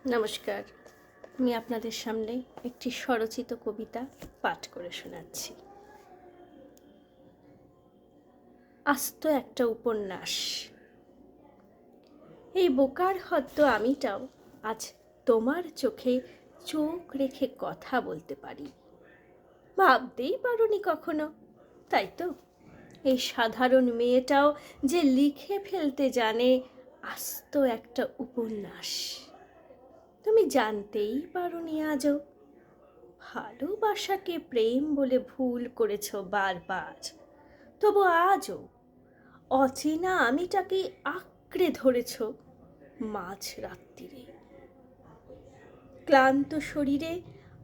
নমস্কার। আমি আপনাদের সামনে একটি স্বরচিত কবিতা পাঠ করে শোনাচ্ছি। আস্ত একটা উপন্যাস। এই বোকার হদ্দ আমিটাও আজ তোমার চোখে চোখ রেখে কথা বলতে পারি। ভাবতেই পারোনি কখনো, তাই তো? এই সাধারণ মেয়েটাও যে লিখে ফেলতে জানে আস্ত একটা উপন্যাস। তুমি জানতেই পারোনি আজও ভালোবাসাকে প্রেম বলে ভুল করেছ বারবার। তবু আজও অচেনা আমিটাকে আঁকড়ে ধরেছ মাঝ রাত্রিরে। ক্লান্ত শরীরে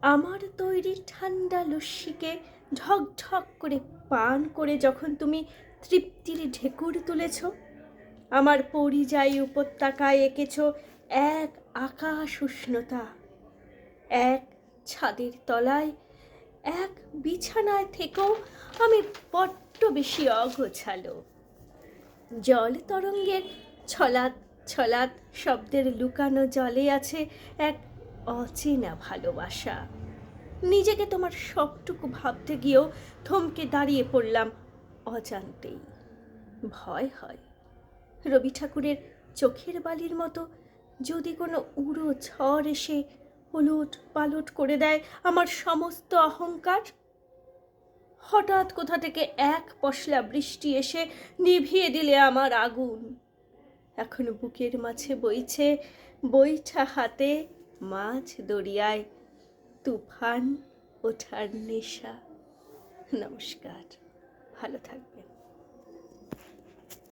আমার তৈরি ঠান্ডা লস্যিকে ঢকঢক করে পান করে যখন তুমি তৃপ্তির ঢেকুর তুলেছ, আমার পরিযায়ী উপত্যকায় এঁকেছ এক আকাশ উষ্ণতা, এক ছাদের তলায়, এক বিছানায় থেকেও আমি বড্ড বেশি অগোছালো। জল তরঙ্গের ছলাৎ ছলাৎ শব্দের লুকানো জলে আছে এক অচেনা ভালোবাসা। নিজেকে তোমার সবটুকু ভাবতে গিয়েও থমকে দাঁড়িয়ে পড়লাম অজান্তেই। ভয় হয় রবি ঠাকুরের চোখের বালির মতো যদি কোনো উড়ো ঝড় এসে ওলট পালট করে দেয় আমার সমস্ত অহংকার। হঠাৎ কোথা থেকে এক পশলা বৃষ্টি এসে নিভিয়ে দিলে আমার আগুন। এখন বুকের মাঝে বইছে বৈঠা হাতে মাঝ দরিয়ায় তুফান ওঠার নেশা। নমস্কার, ভালো থাকবেন।